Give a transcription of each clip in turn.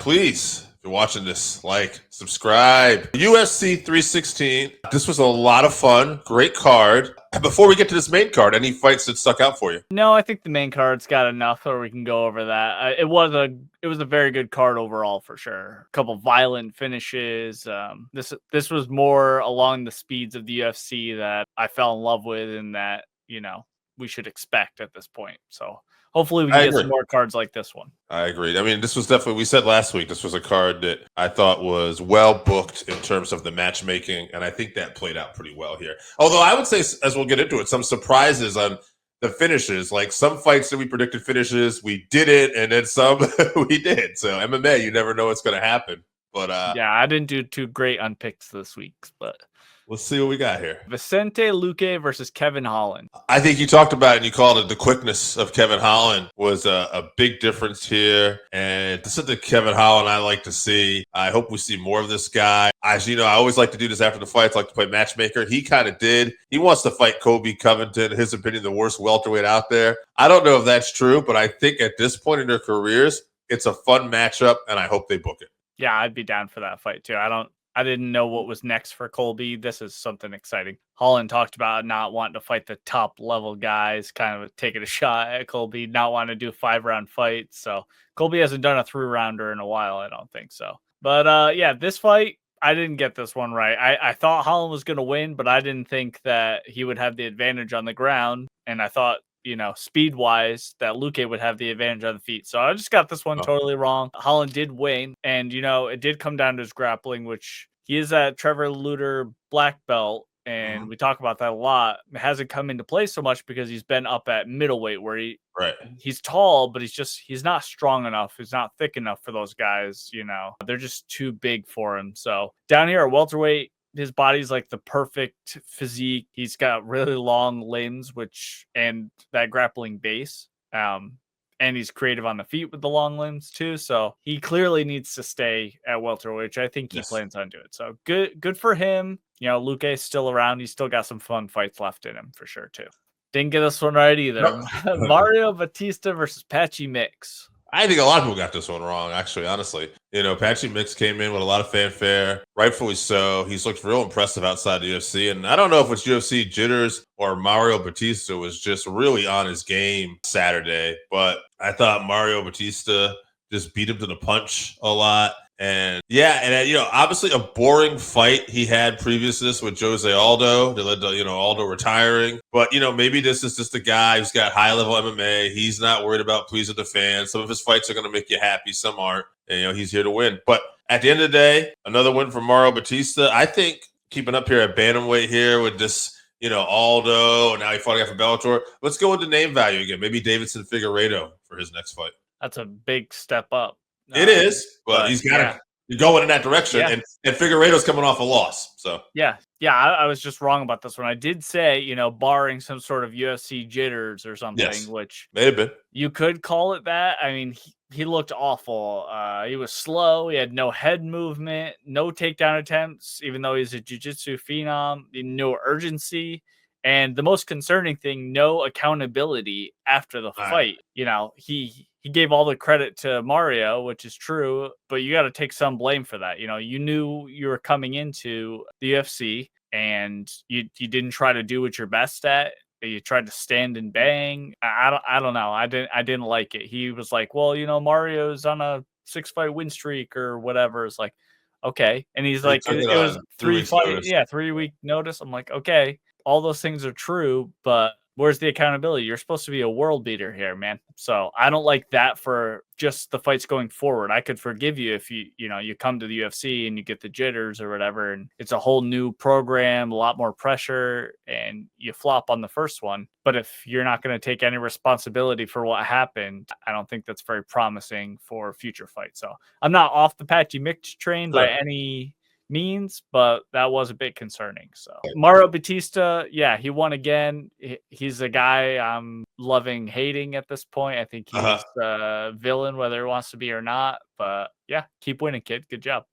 please, if you're watching this, like, subscribe. UFC 316. This was a lot of fun. Great card. Before we get to this main card, any fights that stuck out for you? No, I think the main card's got enough where we can go over that. It was a very good card overall for sure. A couple violent finishes. This was more along the speeds of the UFC that I fell in love with, and that we should expect at this point. So hopefully we can get some more cards like this one. I agree. I mean, this was definitely, we said last week, this was a card that I thought was well booked in terms of the matchmaking, and I think that played out pretty well here. Although I would say, as we'll get into it, some surprises on the finishes. Like some fights that we predicted finishes, we didn't, and then some we did. So MMA, you never know what's going to happen. But yeah, I didn't do too great on picks this week, but let's see what we got here. Vincente Lucque versus Kevin Holland. I think you talked about it and you called it the quickness of Kevin Holland was a big difference here. And this is the Kevin Holland I like to see. I hope we see more of this guy. As you know, I always like to do this after the fights, like to play matchmaker. He kind of did. He wants to fight Colby Covington, in his opinion, the worst welterweight out there. I don't know if that's true, but I think at this point in their careers, it's a fun matchup, and I hope they book it. Yeah, I'd be down for that fight too. I didn't know what was next for Colby. This is something exciting. Holland talked about not wanting to fight the top level guys, kind of taking a shot at Colby, not wanting to do 5-round fights. So Colby hasn't done a 3-rounder in a while, I don't think so. But yeah, this fight, I didn't get this one right. I thought Holland was going to win, but I didn't think that he would have the advantage on the ground. And I thought, speed-wise, that Lucque would have the advantage on the feet. So I just got this one totally wrong. Holland did win, and, it did come down to his grappling, which he is at Trevor Luter black belt, and we talk about that a lot. It hasn't come into play so much because he's been up at middleweight where he's tall, but he's not strong enough. He's not thick enough for those guys, They're just too big for him. So down here at welterweight, his body's like the perfect physique. He's got really long limbs, and that grappling base. And he's creative on the feet with the long limbs too. So he clearly needs to stay at welterweight, which I think he plans on doing. So good for him. Lucque's still around. He's still got some fun fights left in him for sure too. Didn't get this one right either. No. Mario Bautista versus Patchy Mix. I think a lot of people got this one wrong, actually, honestly. Patchy Mix came in with a lot of fanfare, rightfully so. He's looked real impressive outside the UFC. And I don't know if it's UFC jitters or Mario Bautista was just really on his game Saturday. But I thought Mario Bautista just beat him to the punch a lot. And obviously a boring fight he had previous to this with Jose Aldo that led to, Aldo retiring. But, maybe this is just a guy who's got high level MMA. He's not worried about pleasing the fans. Some of his fights are going to make you happy. Some aren't. And, he's here to win. But at the end of the day, another win for Mario Bautista. I think keeping up here at bantamweight here with this, Aldo, and now he fought again for Bellator. Let's go into name value again. Maybe Davidson Figueiredo for his next fight. That's a big step up. It is, but he's got to go in that direction, and Figueiredo's coming off a loss. So I was just wrong about this one. I did say, barring some sort of UFC jitters or something, which may have been. You could call it that. I mean, he looked awful. He was slow. He had no head movement, no takedown attempts, even though he's a jiu-jitsu phenom. No urgency. And the most concerning thing, no accountability after the fight. He gave all the credit to Mario, which is true, but you got to take some blame for that. You knew you were coming into the UFC and you didn't try to do what you're best at. You tried to stand and bang. I don't know. I didn't like it. He was like, well, Mario's on a 6-fight win streak or whatever. It's like, okay. And he's like, it was 3-week notice. I'm like, okay, all those things are true, but where's the accountability? You're supposed to be a world beater here, man. So I don't like that for just the fights going forward. I could forgive you if you come to the UFC and you get the jitters or whatever, and it's a whole new program, a lot more pressure, and you flop on the first one. But if you're not going to take any responsibility for what happened, I don't think that's very promising for future fights. So I'm not off the Patchy Mix train by any means, but that was a bit concerning. So Mario Bautista, he won again. He's a guy I'm loving hating at this point. I think he's a villain, whether he wants to be or not. But keep winning, kid. Good job.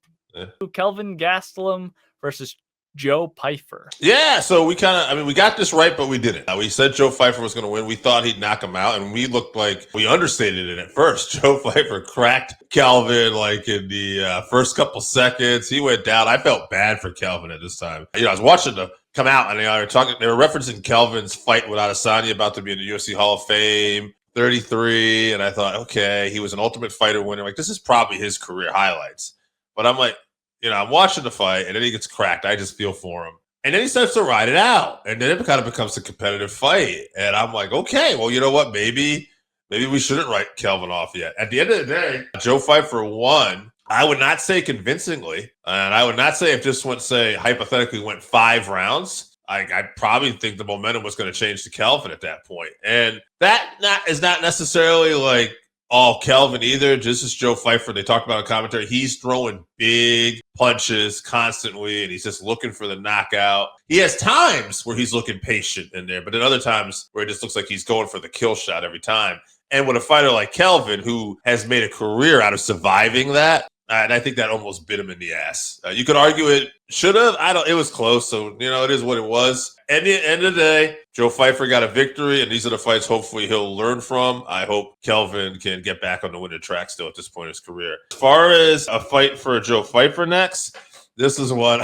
Kelvin Gastelum versus Joe Pyfer. Yeah, so we got this right, but we didn't. We said Joe Pyfer was going to win. We thought he'd knock him out, and we looked like we understated it at first. Joe Pyfer cracked Kelvin like in the first couple seconds. He went down. I felt bad for Kelvin at this time. I was watching the come out, and they were referencing Kelvin's fight with Adesanya about to be in the UFC Hall of Fame. 33, and I thought, okay, he was an Ultimate Fighter winner. Like, this is probably his career highlights. But I'm like, I'm watching the fight, and then he gets cracked. I just feel for him. And then he starts to ride it out, and then it kind of becomes a competitive fight. And I'm like, okay, well, you know what? Maybe we shouldn't write Kelvin off yet. At the end of the day, Joe Pyfer won. I would not say convincingly, and I would not say if this hypothetically went 5 rounds. I probably think the momentum was going to change to Kelvin at that point. And that is not necessarily like all Kelvin either. Just as Joe Pyfer, they talked about in commentary, he's throwing big punches constantly, and he's just looking for the knockout. He has times where he's looking patient in there, but then other times where it just looks like he's going for the kill shot every time. And with a fighter like Kelvin, who has made a career out of surviving that, and I think that almost bit him in the ass. You could argue it should have. It was close. So, it is what it was. At the end of the day, Joe Pyfer got a victory, and these are the fights hopefully he'll learn from. I hope Kelvin can get back on the winning track still at this point in his career. As far as a fight for Joe Pyfer next, this is one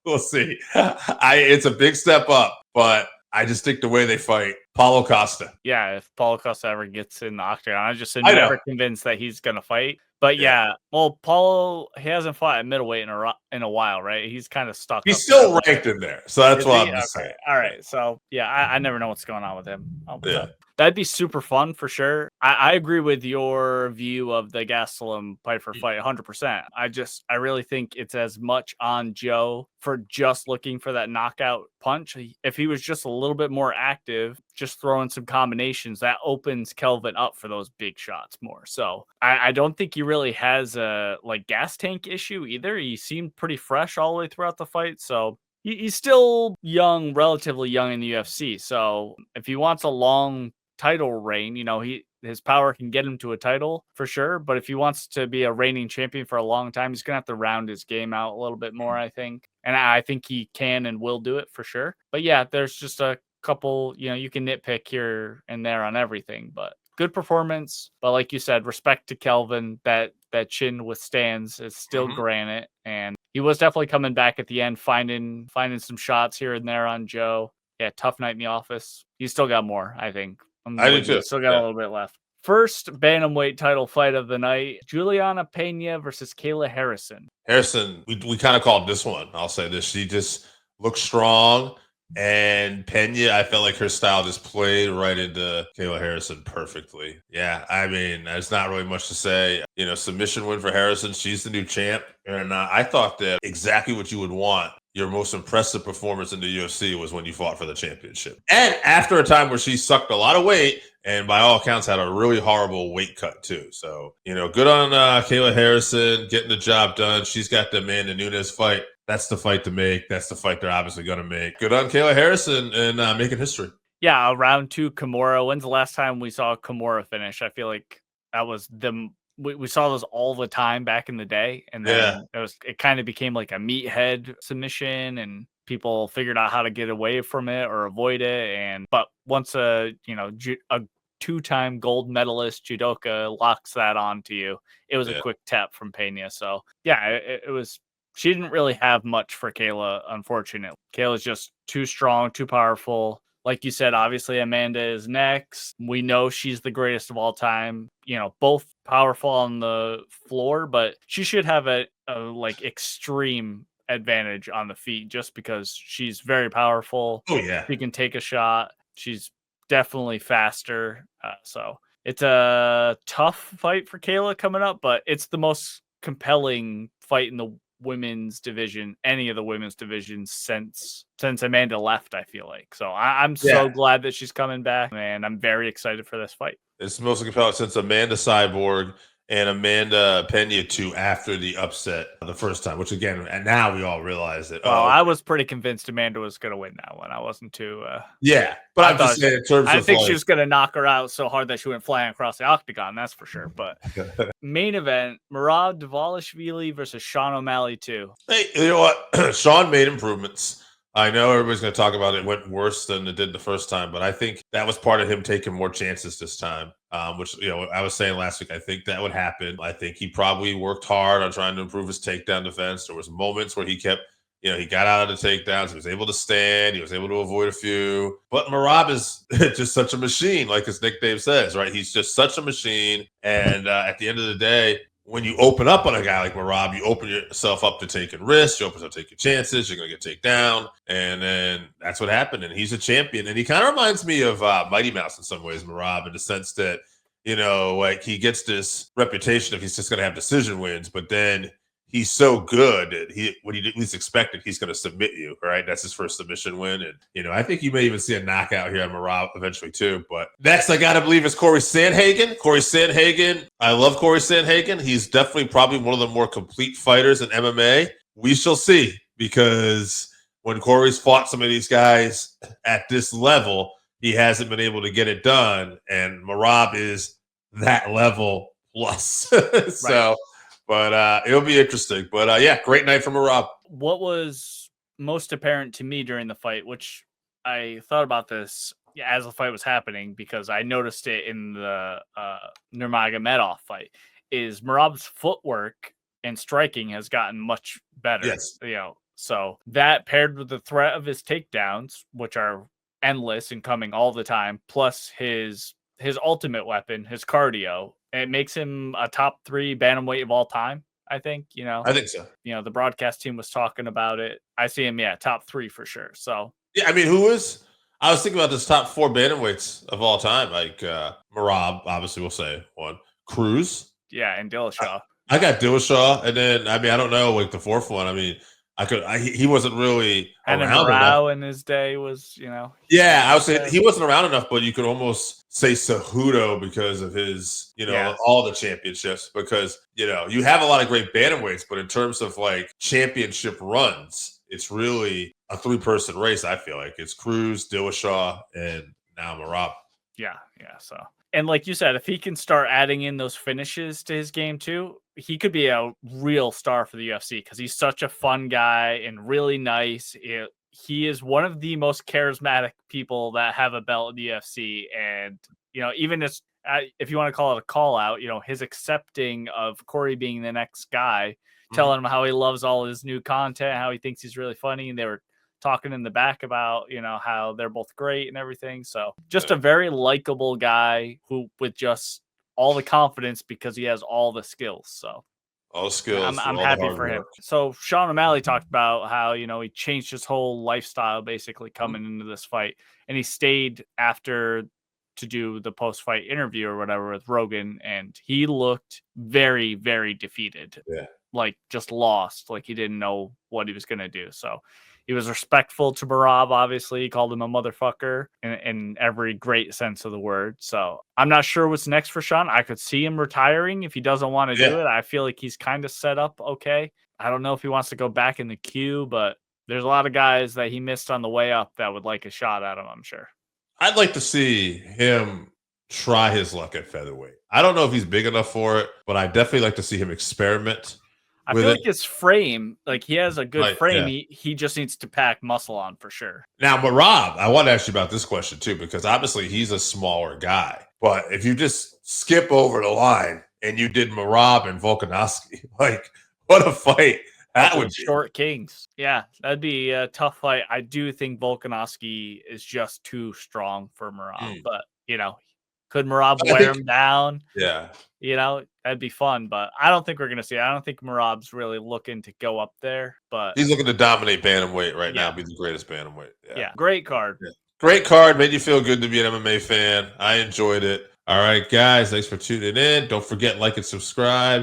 we'll see. It's a big step up, but I just think the way they fight, Paulo Costa. Yeah, if Paulo Costa ever gets in the octagon, I just am never convinced that he's going to fight. But yeah, well, Paulo, he hasn't fought at middleweight in a while, right? He's kind of stuck. He's still ranked in there, so that's why I'm saying. All right, so yeah, I never know what's going on with him. That'd be super fun for sure. I agree with your view of the Gastelum Pyfer fight 100%. I really think it's as much on Joe for just looking for that knockout punch. If he was just a little bit more active, just throwing some combinations, that opens Kelvin up for those big shots more. So I don't think he really has a gas tank issue either. He seemed pretty fresh all the way throughout the fight. So he's still young, relatively young in the UFC. So if he wants a long title reign, his power can get him to a title for sure. But if he wants to be a reigning champion for a long time, he's gonna have to round his game out a little bit more, I think. And I think he can and will do it for sure. But yeah, there's just a couple, you can nitpick here and there on everything, but good performance. But like you said, respect to Kelvin, that chin withstands. It's still granite, and he was definitely coming back at the end, finding some shots here and there on Joe. Yeah, tough night in the office. He's still got more, I think. I do too. Still got a little bit left. First bantamweight title fight of the night: Juliana Pena versus Kayla Harrison. We kind of called this one. I'll say this: she just looked strong. And Pena, I felt like her style just played right into Kayla Harrison perfectly. Yeah, I mean, there's not really much to say. Submission win for Harrison. She's the new champ. And I thought that exactly what you would want. Your most impressive performance in the UFC was when you fought for the championship. And after a time where she sucked a lot of weight, and by all accounts had a really horrible weight cut too. So, good on Kayla Harrison getting the job done. She's got the Amanda Nunes fight. That's the fight to make. That's the fight they're obviously going to make. Good on Kayla Harrison and making history. Yeah, round 2, Kimura. When's the last time we saw Kimura finish? I feel like that was we saw those all the time back in the day, and then it kind of became like a meathead submission, and people figured out how to get away from it or avoid it. But once a 2-time gold medalist judoka locks that onto you, it was a quick tap from Pena. So yeah, it was. She didn't really have much for Kayla, unfortunately. Kayla's just too strong, too powerful. Like you said, obviously Amanda is next. We know she's the greatest of all time. Both powerful on the floor, but she should have a extreme advantage on the feet just because she's very powerful. Oh yeah, she can take a shot. She's definitely faster. So it's a tough fight for Kayla coming up, but it's the most compelling fight in the women's division, any of the women's divisions since Amanda left, I feel like. So I'm so glad that she's coming back, and I'm very excited for this fight. It's the most compelling since Amanda Cyborg and Amanda Pena to after the upset the first time, which again, and now we all realize that. Well, I was pretty convinced Amanda was going to win that one. I wasn't too. Yeah, but I'm just saying in terms I of think she was going to knock her out so hard that she went flying across the octagon. That's for sure. But main event: Merab Dvalishvili versus Sean O'Malley 2. Hey, you know what? Sean made improvements. I know everybody's going to talk about it went worse than it did the first time, but I think that was part of him taking more chances this time, which, I was saying last week, I think that would happen. I think he probably worked hard on trying to improve his takedown defense. There was moments where he kept, he got out of the takedowns. He was able to stand. He was able to avoid a few. But Merab is just such a machine, like his nickname says, right? He's just such a machine. And at the end of the day, when you open up on a guy like Merab, you open yourself up to taking risks. You open yourself to taking chances. You're going to get taken down. And then that's what happened. And he's a champion. And he kind of reminds me of Mighty Mouse in some ways, Merab, in the sense that, like he gets this reputation of he's just going to have decision wins. But then he's so good that when you least expect it, he's going to submit you, right? That's his first submission win. And, I think you may even see a knockout here on Merab eventually too. But next, I got to believe is Corey Sandhagen. Corey Sandhagen, I love Corey Sandhagen. He's definitely probably one of the more complete fighters in MMA. We shall see, because when Corey's fought some of these guys at this level, he hasn't been able to get it done. And Merab is that level plus. So, Right. But it'll be interesting. But yeah, great night from Merab. What was most apparent to me during the fight, which I thought about this as the fight was happening because I noticed it in the Nurmagomedov fight, is Merab's footwork and striking has gotten much better. Yes. So that paired with the threat of his takedowns, which are endless and coming all the time, plus his ultimate weapon, his cardio, it makes him a top 3 bantamweight of all time. I think, I think so. The broadcast team was talking about it. I see him, top 3 for sure. So yeah, I mean, I was thinking about this top 4 bantamweights of all time. Like Merab, obviously we'll say one. Cruz. Yeah, and Dillashaw. I got Dillashaw, and then I don't know, like the fourth one. I mean, he wasn't really and around enough. In his day was, Yeah, I would say he wasn't around enough, but you could almost say Cejudo because of his, all the championships. Because you have a lot of great bantamweights, but in terms of like championship runs, it's really a 3-person race. I feel like it's Cruz, Dillashaw, and now Merab. Yeah. So, and like you said, if he can start adding in those finishes to his game too, he could be a real star for the UFC because he's such a fun guy and really nice. He is one of the most charismatic people that have a belt in the UFC. And, even if you want to call it a call out, his accepting of Corey being the next guy, telling him how he loves all his new content, how he thinks he's really funny. And they were talking in the back about, how they're both great and everything. So just a very likable guy who with just all the confidence because he has all the skills. So all skills. I'm happy for him. So Sean O'Malley talked about how, he changed his whole lifestyle basically coming into this fight. And he stayed after to do the post-fight interview or whatever with Rogan. And he looked very, very defeated. Yeah. Like just lost. Like he didn't know what he was going to do. So he was respectful to Merab, obviously. He called him a motherfucker in every great sense of the word. So I'm not sure what's next for Sean. I could see him retiring if he doesn't want to do it. I feel like he's kind of set up okay. I don't know if he wants to go back in the queue, but there's a lot of guys that he missed on the way up that would like a shot at him, I'm sure. I'd like to see him try his luck at featherweight. I don't know if he's big enough for it, but I definitely like to see him experiment. I feel like his frame, like he has a good frame. Yeah. He just needs to pack muscle on for sure. Now, Merab, I want to ask you about this question too, because obviously he's a smaller guy. But if you just skip over the line and you did Merab and Volkanovski, like what a fight that would be. Short kings. Yeah, that'd be a tough fight. I do think Volkanovski is just too strong for Merab, but could Merab wear him down? Yeah. That'd be fun, but I don't think we're going to see it. I don't think Merab's really looking to go up there, but he's looking to dominate bantamweight right now, be the greatest bantamweight. Yeah. Great card. Yeah. Great card. Made you feel good to be an MMA fan. I enjoyed it. All right, guys. Thanks for tuning in. Don't forget, like and subscribe.